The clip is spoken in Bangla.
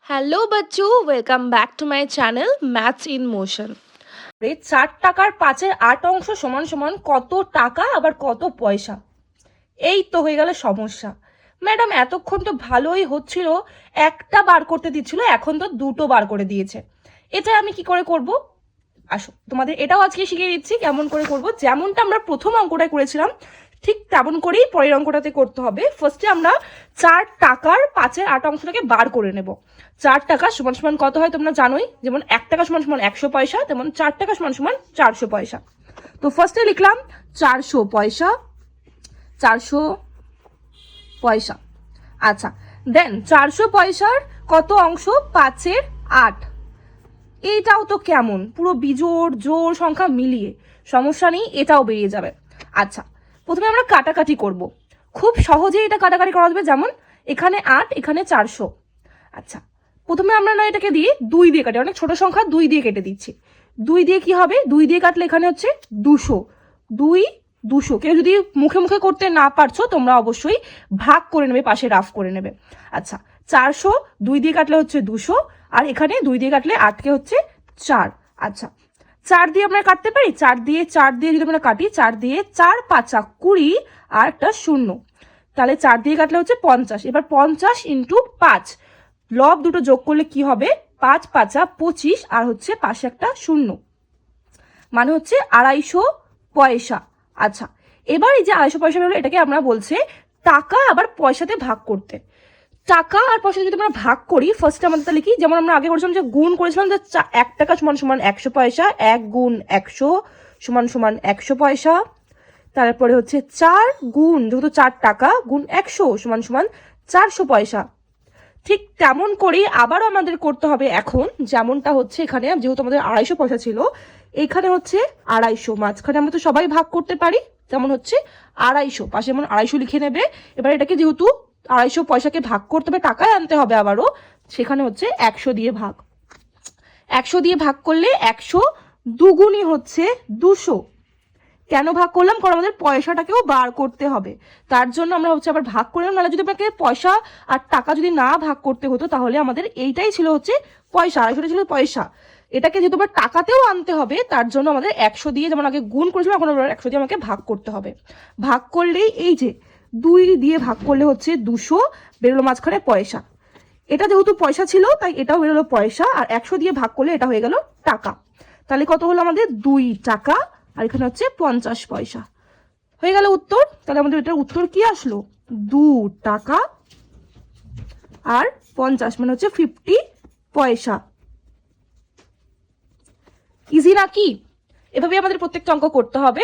Hello Bachchu, welcome back to my channel maths in motion. 4 টাকার 5-এর 8 অংশ সমান সমান কত টাকা আবার কত পয়সা? এই তো হয়ে গেল সমস্যা। ম্যাডাম এতক্ষণ তো ভালোই হচ্ছিল, একটা বার করতে দিচ্ছিল, এখন তো দুটো বার করে দিয়েছে। এটা আমি কি করে করব? আসো তোমাদের এটাও আজকে শিখিয়ে দিচ্ছি কেমন করে করব। যেমনটা আমরা প্রথম অঙ্কটা করেছিলাম ঠিক তেমন করেই পরের অঙ্কটাতে করতে হবে। ফার্স্টে আমরা 4 টাকার 5-এর 8 অংশটাকে বার করে নেব। 4 টাকা সমান সমান কত হয় তোমরা জানোই, যেমন 1 টাকা সমান সমান 100 পয়সা, তেমন 4 টাকা সমান সমান 400 পয়সা। তো ফার্স্টে লিখলাম 400 পয়সা, 400 পয়সা। আচ্ছা, দেন 400 পয়সার কত অংশ? 5-এর 8। এইটাও তো কেমন, পুরো বিজোড় জোড় সংখ্যা মিলিয়ে, সমস্যা নেই, এটাও বেরিয়ে যাবে। আচ্ছা, প্রথমে আমরা কাটাকাটি করব। খুব সহজেই এটা কাটাকাটি করা যাবে, যেমন এখানে 8, এখানে 400। আচ্ছা, প্রথমে আমরা না এটাকে দিয়ে 2 দিয়ে কাটি, অনেক ছোট সংখ্যা 2 দিয়ে কেটে দিচ্ছি। 2 দিয়ে কি হবে? 2 দিয়ে কাটলে এখানে হচ্ছে 200। 2 200। কেউ যদি মুখে মুখে করতে না পারছো তোমরা অবশ্যই ভাগ করে নেবে, পাশে রাফ করে নেবে। আচ্ছা, 400 2 দিয়ে কাটলে হচ্ছে 200, আর এখানে 2 দিয়ে কাটলে 8কে হচ্ছে 4। আচ্ছা, 4 দিয়ে আমরা কাটতে পারি, 4 দিয়ে যদি আমরা কাটি, 4 দিয়ে 4 5 20 আর একটা 0, তাহলে 4 দিয়ে কাটলে হচ্ছে 50। এবার 50 ইন্টু 5, লব দুটো যোগ করলে কি হবে? 5 5 25 আর হচ্ছে পাশে একটা 0, মানে হচ্ছে 250 পয়সা। আচ্ছা, এবার এই যে 250 পয়সা হলো, এটাকে আমরা বলছে টাকা আবার পয়সাতে ভাগ করতে। টাকা আর পয়সা যদি আমরা ভাগ করি, ফার্স্টে আমাদের তাহলে কি, যেমন আমরা আগে করেছিলাম যে গুণ করেছিলাম যে 1 টাকা সমান সমান 100 পয়সা, 1 গুণ 100 সমান সমান 100 পয়সা। তারপরে হচ্ছে 4 গুণ, যেহেতু 4 টাকা গুণ 100 সমান সমান 400 পয়সা। ঠিক তেমন করেই আবারও আমাদের করতে হবে এখন, যেমনটা হচ্ছে এখানে, যেহেতু আমাদের 250 পয়সা ছিল, এখানে হচ্ছে 250, মাঝখানে আমরা তো সবাই ভাগ করতে পারি, যেমন হচ্ছে 250, পাশে যেমন 250 লিখে নেবে। এবার এটাকে যেহেতু 250 পয়সাকে ভাগ করতে হবে, টাকায় আনতে হবে আবারও, সেখানে হচ্ছে 100 দিয়ে ভাগ। 100 দিয়ে ভাগ করলে 100 দুগুণই হচ্ছে 200। কেন ভাগ করলাম? কারণ আমাদের পয়সাটাকেও বার করতে হবে, তার জন্য আমরা হচ্ছে আবার ভাগ করলাম। নাহলে যদি আপনাকে পয়সা আর টাকা যদি না ভাগ করতে হতো, তাহলে আমাদের এইটাই ছিল হচ্ছে পয়সা, 250 ছিল পয়সা। এটাকে যেহেতু আবার টাকাতেও আনতে হবে, তার জন্য আমাদের 100 দিয়ে, যেমন আগে গুণ করেছিলাম, এখন 100 দিয়ে আমাকে ভাগ করতে হবে। ভাগ করলেই এই যে 2 দিয়ে ভাগ করলে হচ্ছে 200, বেরোলো মাঝখানে পয়সা। এটা যেহেতু পয়সা ছিল তাই এটাও বেরোলো পয়সা, আর 100 দিয়ে ভাগ করলে এটা হয়ে গেল টাকা। তাহলে কত হলো আমাদের? 2 টাকা, আর এখানে হচ্ছে 50 পয়সা। হয়ে গেল উত্তর। তাহলে আমাদের এটার উত্তর কি আসলো? 2 টাকা আর 50, মানে হচ্ছে 50 পয়সা। ইজি নাকি? এভাবে আমাদের প্রত্যেকটা অঙ্ক করতে হবে।